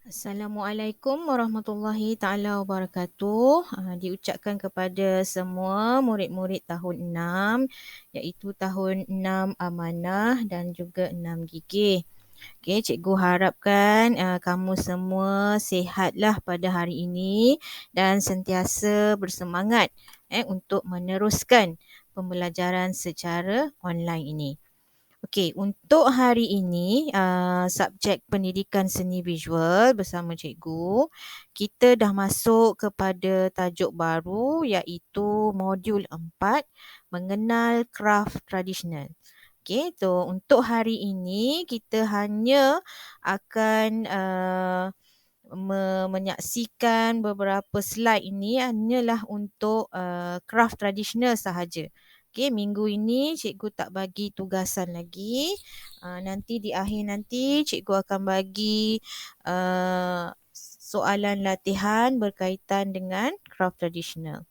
Assalamualaikum warahmatullahi taala wabarakatuh. Diucapkan kepada semua murid-murid tahun 6 iaitu tahun 6 amanah dan juga 6 gigih. Okey, cikgu harapkan kamu semua sihatlah pada hari ini dan sentiasa bersemangat untuk meneruskan pembelajaran secara online ini. Okey, untuk hari ini subjek pendidikan seni visual bersama cikgu, kita dah masuk kepada tajuk baru iaitu modul 4, mengenal kraf tradisional. Okey, so untuk hari ini kita hanya akan menyaksikan beberapa slide ini hanyalah untuk kraf tradisional sahaja. Okey, minggu ini cikgu tak bagi tugasan lagi. Nanti di akhir nanti cikgu akan bagi soalan latihan berkaitan dengan kraf tradisional.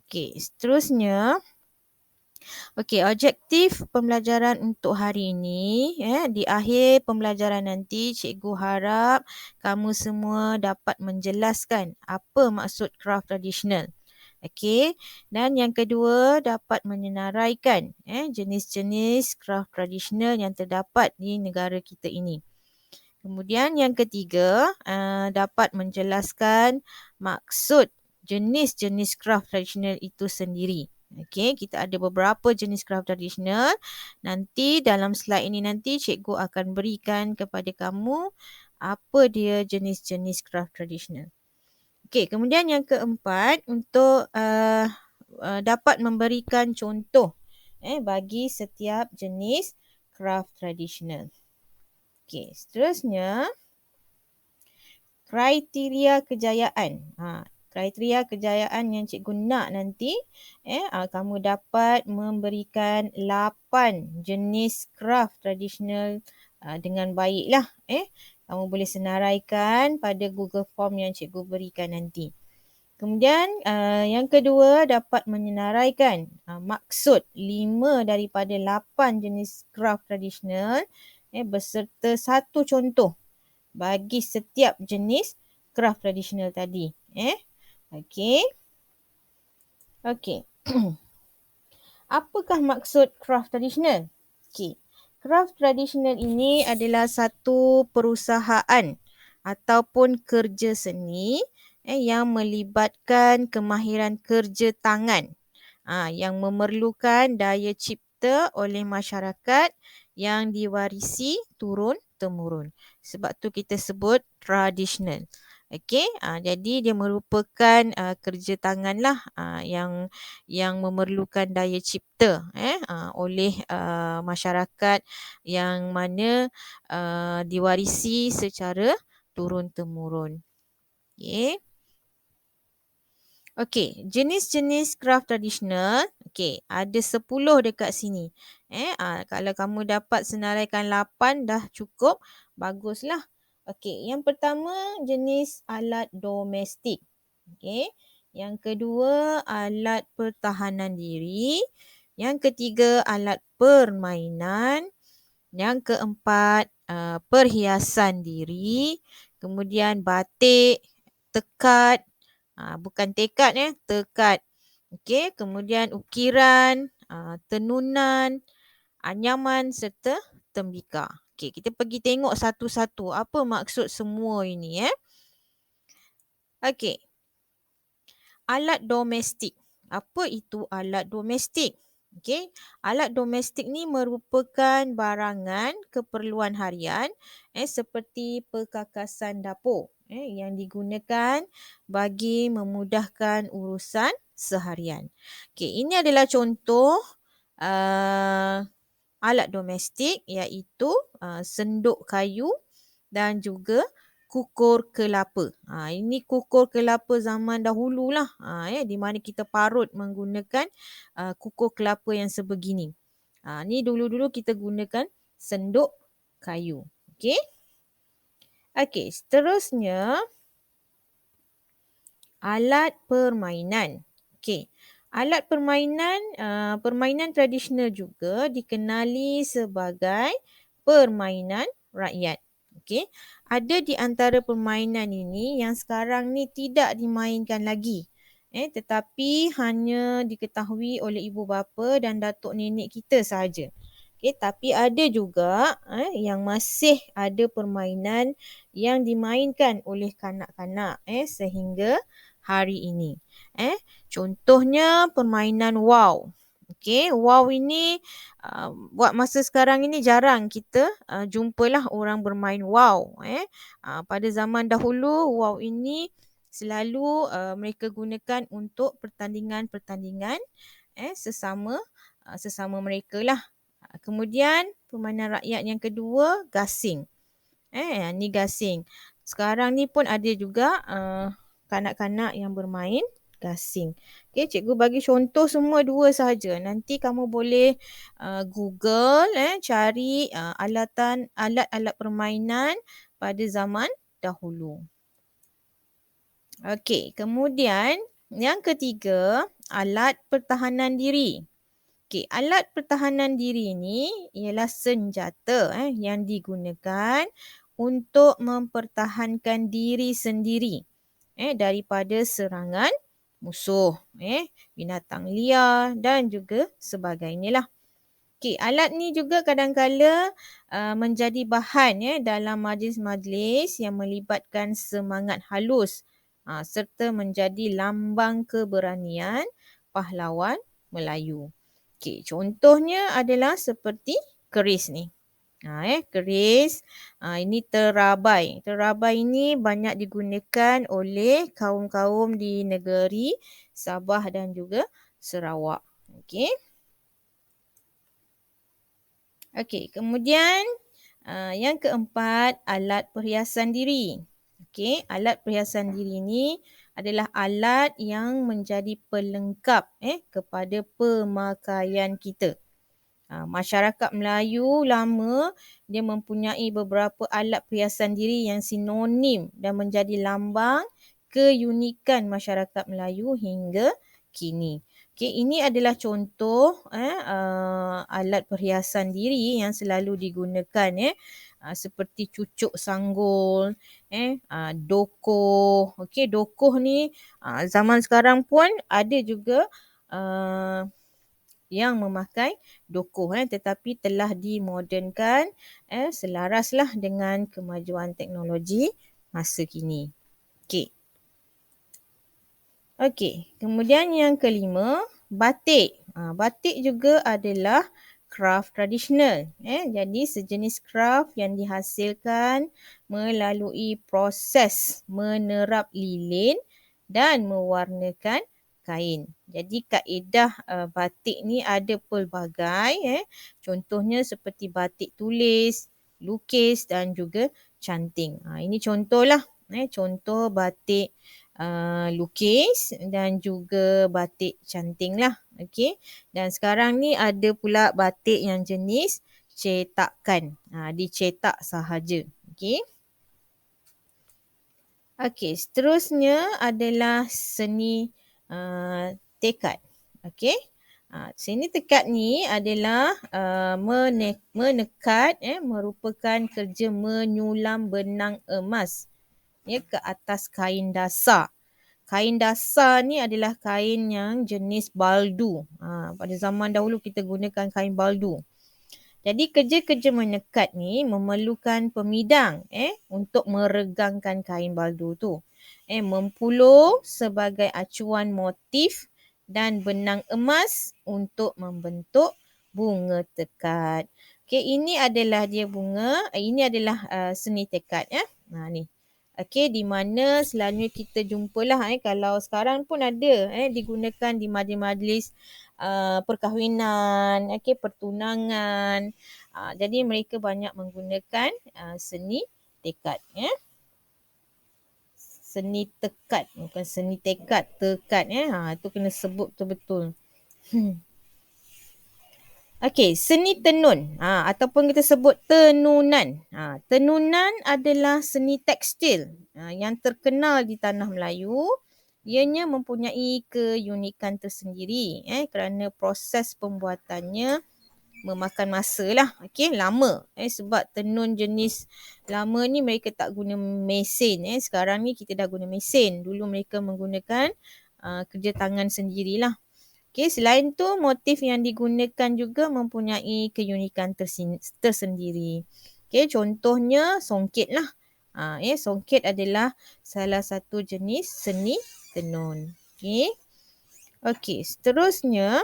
Okey, seterusnya. Okey, objektif pembelajaran untuk hari ini, di akhir pembelajaran nanti cikgu harap kamu semua dapat menjelaskan apa maksud kraf tradisional. Okey, dan yang kedua dapat menyenaraikan jenis-jenis kraf tradisional yang terdapat di negara kita ini. Kemudian yang ketiga, dapat menjelaskan maksud jenis-jenis kraf tradisional itu sendiri. Okey, kita ada beberapa jenis kraf tradisional. Nanti dalam slide ini nanti cikgu akan berikan kepada kamu apa dia jenis-jenis kraf tradisional. Okey, kemudian yang keempat untuk dapat memberikan contoh bagi setiap jenis kraf tradisional. Okey, seterusnya kriteria kejayaan. Kriteria kejayaan yang cikgu nak nanti, kamu dapat memberikan 8 jenis kraf tradisional dengan baiklah. Kamu boleh senaraikan pada Google Form yang cikgu berikan nanti. Kemudian yang kedua dapat menyenaraikan maksud 5 daripada 8 jenis kraf tradisional beserta satu contoh bagi setiap jenis kraf tradisional tadi. Okey. Okey. Apakah maksud kraf tradisional? Okey. Kraf tradisional ini adalah satu perusahaan ataupun kerja seni yang melibatkan kemahiran kerja tangan yang memerlukan daya cipta oleh masyarakat yang diwarisi turun-temurun. Sebab tu kita sebut tradisional. Okey, jadi dia merupakan kerja tangan lah yang memerlukan daya cipta oleh masyarakat yang mana diwarisi secara turun-temurun. Okey. Okey, jenis-jenis kraf tradisional, okey, ada 10 dekat sini. Kalau kamu dapat senaraikan 8 dah cukup, baguslah. Okey, yang pertama jenis alat domestik. Okey, yang kedua alat pertahanan diri. Yang ketiga alat permainan. Yang keempat perhiasan diri. Kemudian batik, tekad, bukan tekad tekad. Okey, kemudian ukiran, tenunan, anyaman serta tembika. Okey, kita pergi tengok satu-satu apa maksud semua ini Okey. Alat domestik. Apa itu alat domestik? Okey, alat domestik ni merupakan barangan keperluan harian seperti perkakasan dapur yang digunakan bagi memudahkan urusan seharian. Okey, ini adalah contoh alat domestik iaitu senduk kayu dan juga kukur kelapa. Ini kukur kelapa zaman dahululah di mana kita parut menggunakan kukur kelapa yang sebegini. Ni dulu-dulu kita gunakan senduk kayu. Okey. Okey, seterusnya alat permainan. Okey. Alat permainan, permainan tradisional juga dikenali sebagai permainan rakyat. Okey, ada di antara permainan ini yang sekarang ni tidak dimainkan lagi. Tetapi hanya diketahui oleh ibu bapa dan datuk nenek kita sahaja. Okey, tapi ada juga yang masih ada permainan yang dimainkan oleh kanak-kanak sehingga hari ini. Contohnya permainan wow. Okey, wow ini buat masa sekarang ini jarang kita jumpalah orang bermain wow. Pada zaman dahulu wow ini selalu mereka gunakan untuk pertandingan-pertandingan sesama mereka lah. Kemudian permainan rakyat yang kedua gasing. Ni gasing. Sekarang ni pun ada juga kanak-kanak yang bermain gasing. Okey, cikgu bagi contoh semua dua sahaja. Nanti kamu boleh Google cari alat-alat permainan pada zaman dahulu. Okey, kemudian yang ketiga, alat pertahanan diri. Okey, alat pertahanan diri ni ialah senjata yang digunakan untuk mempertahankan diri sendiri daripada serangan musuh, binatang liar dan juga sebagainya lah. Okey, alat ni juga kadang-kala menjadi bahan dalam majlis-majlis yang melibatkan semangat halus serta menjadi lambang keberanian pahlawan Melayu. Okey, contohnya adalah seperti keris ni. Keris ini terabai. Terabai ini banyak digunakan oleh kaum-kaum di negeri Sabah dan juga Sarawak. Okey. Okey, kemudian yang keempat, alat perhiasan diri. Okey, alat perhiasan diri ini adalah alat yang menjadi pelengkap kepada pemakaian kita. Masyarakat Melayu lama dia mempunyai beberapa alat perhiasan diri yang sinonim dan menjadi lambang keunikan masyarakat Melayu hingga kini. Okey, ini adalah contoh alat perhiasan diri yang selalu digunakan seperti cucuk sanggul, dokoh. Okey, dokoh ni zaman sekarang pun ada juga yang memakai dokoh tetapi telah dimodernkan selaraslah dengan kemajuan teknologi masa kini. Okey. Okey, kemudian yang kelima, batik. Batik juga adalah kraft tradisional. Jadi sejenis kraft yang dihasilkan melalui proses menerap lilin dan mewarnakan kain. Jadi kaedah batik ni ada pelbagai. Contohnya seperti batik tulis, lukis dan juga canting. Ini contohlah. Contoh batik lukis dan juga batik canting lah. Okey. Dan sekarang ni ada pula batik yang jenis cetakan. Dicetak sahaja. Okey. Okey, seterusnya adalah seni tekad. Okey. Seni tekad ni adalah menekat merupakan kerja menyulam benang emas ke atas kain dasar. Kain dasar ni adalah kain yang jenis baldu. Pada zaman dahulu kita gunakan kain baldu. Jadi kerja-kerja menekat ni memerlukan pemidang untuk meregangkan kain baldu tu. Mempuluh sebagai acuan motif dan benang emas untuk membentuk bunga tekad. Okey, ini adalah dia bunga. Ini adalah seni tekad ni. Okey, di mana selalunya kita jumpalah kalau sekarang pun ada digunakan di majlis-majlis perkahwinan, pertunangan. Jadi mereka banyak menggunakan seni tekad. Seni tekad, bukan seni tekad, tekad. Itu kena sebut betul-betul. Okey, seni tenun ataupun kita sebut tenunan. Tenunan adalah seni tekstil yang terkenal di tanah Melayu. Ianya mempunyai keunikan tersendiri kerana proses pembuatannya memakan masa lah. Okey, lama. Sebab tenun jenis lama ni mereka tak guna mesin. Sekarang ni kita dah guna mesin. Dulu mereka menggunakan kerja tangan sendirilah. Okey, selain tu motif yang digunakan juga mempunyai keunikan tersendiri. Okey, contohnya songket lah. Songket adalah salah satu jenis seni tenun. Okey, seterusnya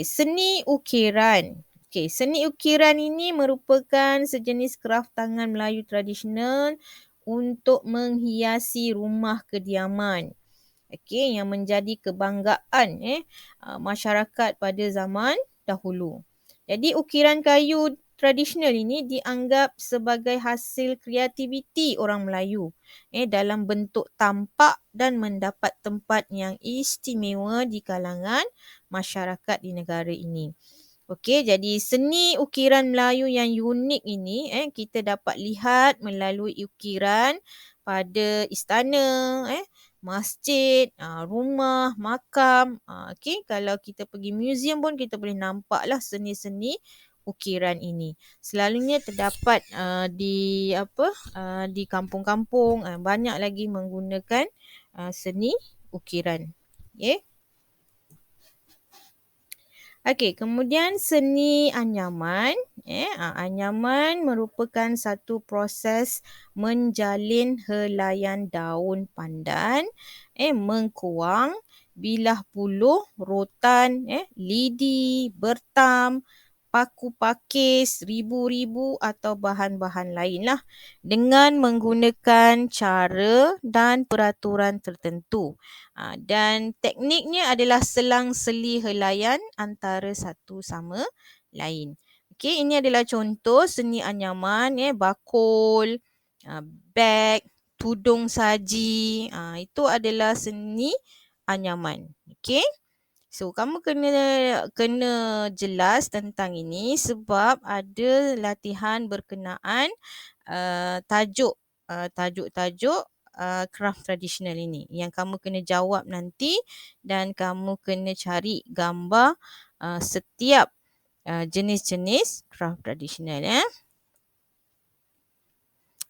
seni ukiran. Seni ukiran ini merupakan sejenis kraf tangan Melayu tradisional untuk menghiasi rumah kediaman. Yang menjadi kebanggaan masyarakat pada zaman dahulu. Jadi ukiran kayu tradisional ini dianggap sebagai hasil kreativiti orang Melayu dalam bentuk tampak dan mendapat tempat yang istimewa di kalangan masyarakat di negara ini. Jadi seni ukiran Melayu yang unik ini kita dapat lihat melalui ukiran pada istana, masjid, rumah, makam. Kalau kita pergi museum pun kita boleh nampaklah seni-seni ukiran ini. Selalunya terdapat di kampung-kampung, banyak lagi menggunakan seni ukiran. Kemudian seni anyaman. Anyaman merupakan satu proses menjalin helaian daun pandan, mengkuang, bilah buluh, rotan, lidi, bertam, paku pakis, ribu-ribu atau bahan-bahan lain lah dengan menggunakan cara dan peraturan tertentu. Dan tekniknya adalah selang-seli helaian antara satu sama lain. Ini adalah contoh seni anyaman, bakul, beg, tudung saji. Itu adalah seni anyaman. So kamu kena jelas tentang ini sebab ada latihan berkenaan tajuk-tajuk kraf tradisional ini yang kamu kena jawab nanti dan kamu kena cari gambar setiap jenis-jenis kraf tradisional.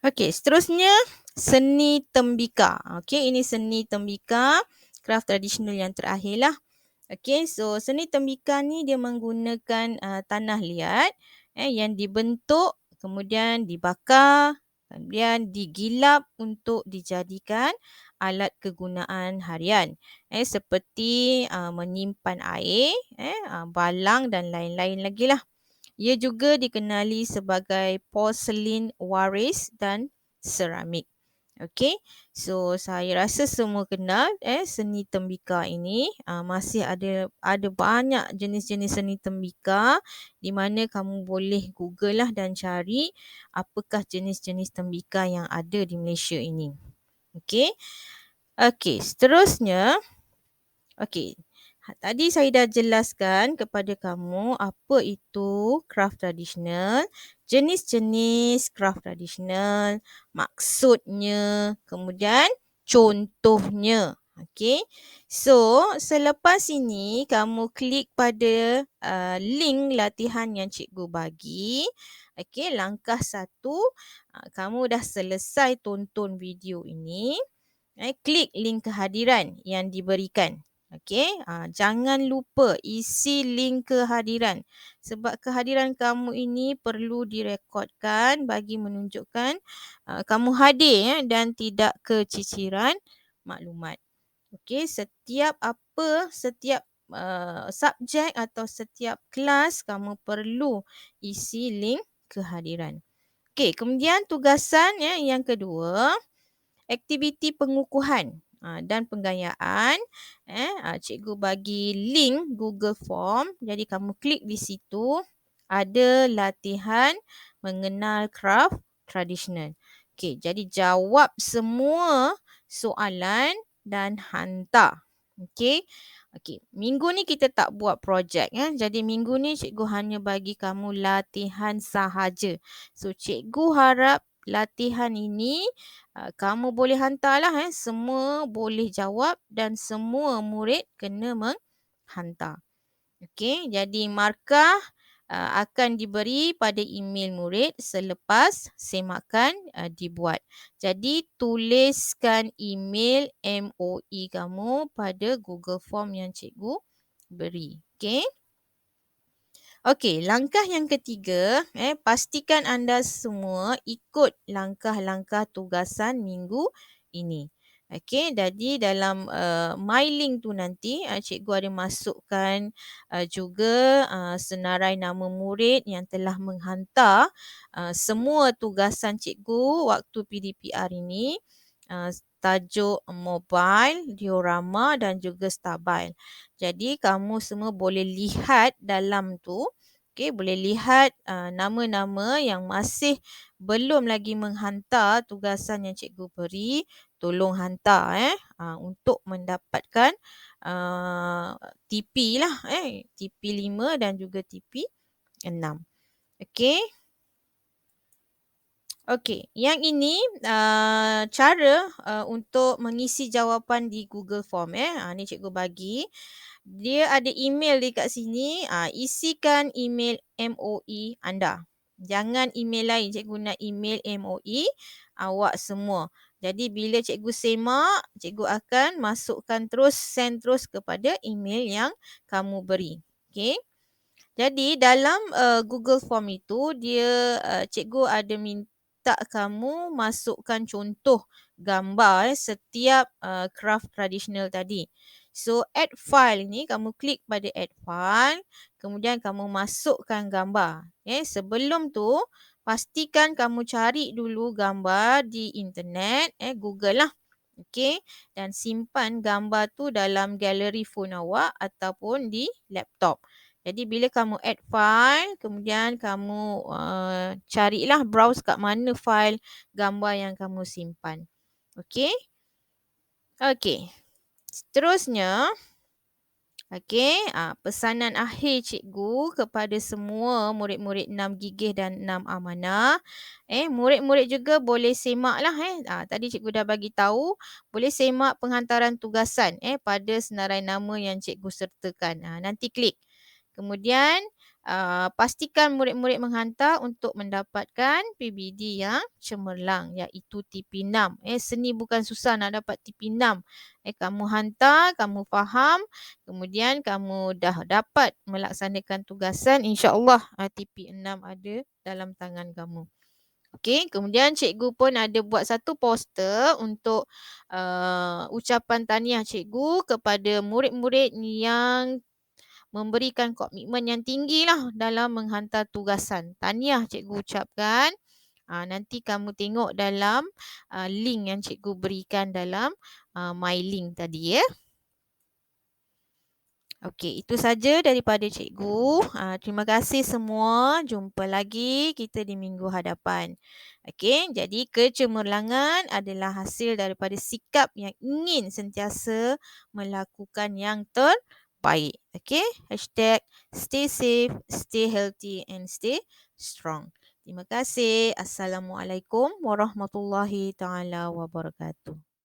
Seterusnya seni tembika. Ini seni tembika, kraf tradisional yang terakhir lah. So seni tembika ni dia menggunakan tanah liat yang dibentuk, kemudian dibakar, kemudian digilap untuk dijadikan alat kegunaan harian. Seperti menyimpan air, balang dan lain-lain lagi lah. Ia juga dikenali sebagai porselin waris dan seramik. So saya rasa semua kenal seni tembika ini. Masih ada banyak jenis-jenis seni tembika di mana kamu boleh Google lah dan cari apakah jenis-jenis tembika yang ada di Malaysia ini. Seterusnya tadi saya dah jelaskan kepada kamu apa itu kraf tradisional, jenis-jenis kraf tradisional, maksudnya, kemudian contohnya. So selepas ini kamu klik pada link latihan yang cikgu bagi. Langkah 1, kamu dah selesai tonton video ini. Klik link kehadiran yang diberikan. Jangan lupa isi link kehadiran sebab kehadiran kamu ini perlu direkodkan bagi menunjukkan kamu hadir dan tidak keciciran maklumat. Setiap subjek atau setiap kelas kamu perlu isi link kehadiran. Kemudian tugasan yang kedua, aktiviti pengukuhan dan penggayaan. Cikgu bagi link Google Form. Jadi kamu klik di situ. Ada latihan mengenal kraf tradisional. Jadi jawab semua soalan dan hantar. Minggu ni kita tak buat projek. Jadi minggu ni cikgu hanya bagi kamu latihan sahaja. So cikgu harap latihan ini kamu boleh hantarlah. Semua boleh jawab dan semua murid kena menghantar. Okey, jadi markah akan diberi pada email murid selepas semakan dibuat. Jadi tuliskan email MOE kamu pada Google Form yang cikgu beri. Okey. Okey, langkah yang ketiga, pastikan anda semua ikut langkah-langkah tugasan minggu ini. Okey, jadi dalam MyLink tu nanti cikgu ada masukkan juga senarai nama murid yang telah menghantar semua tugasan cikgu waktu PDPR ini. Tajuk mobile, diorama dan juga stabil. Jadi kamu semua boleh lihat dalam tu, okey, boleh lihat nama-nama yang masih belum lagi menghantar tugasan yang cikgu beri, tolong hantar untuk mendapatkan TP lah, TP 5 dan juga TP 6. Okey. Okey, yang ini cara untuk mengisi jawapan di Google Form. Ni cikgu bagi. Dia ada email dekat sini. Isikan email MOE anda. Jangan email lain. Cikgu nak email MOE awak semua. Jadi bila cikgu semak, cikgu akan masukkan terus, send terus kepada email yang kamu beri. Okey. Jadi dalam Google Form itu dia cikgu ada minta kamu masukkan contoh gambar setiap craft tradisional tadi. So add file ni kamu klik pada add file, kemudian kamu masukkan gambar. Sebelum tu pastikan kamu cari dulu gambar di internet, Google lah. Okey, dan simpan gambar tu dalam galeri phone awak ataupun di laptop. Jadi bila kamu add file, kemudian kamu carilah browse kat mana file gambar yang kamu simpan. Okey? Okey. Seterusnya, pesanan akhir cikgu kepada semua murid-murid 6 gigih dan 6 amanah. Murid-murid juga boleh semaklah. Tadi cikgu dah bagi tahu, boleh semak penghantaran tugasan pada senarai nama yang cikgu sertakan. Nanti klik. Kemudian pastikan murid-murid menghantar untuk mendapatkan PBD yang cemerlang iaitu TP6. Seni bukan susah nak dapat TP6. Kamu hantar, kamu faham, kemudian kamu dah dapat melaksanakan tugasan, insya-Allah TP6 ada dalam tangan kamu. Okey, kemudian cikgu pun ada buat satu poster untuk ucapan tahniah cikgu kepada murid-murid yang memberikan komitmen yang tinggilah dalam menghantar tugasan. Tahniah cikgu ucapkan. Nanti kamu tengok dalam link yang cikgu berikan dalam MyLink tadi ya. Okey, itu saja daripada cikgu. Terima kasih semua. Jumpa lagi kita di minggu hadapan. Okey, jadi kecemerlangan adalah hasil daripada sikap yang ingin sentiasa melakukan yang terbaik. Okey, #stay safe, stay healthy and stay strong. Terima kasih. Assalamualaikum warahmatullahi taala wabarakatuh.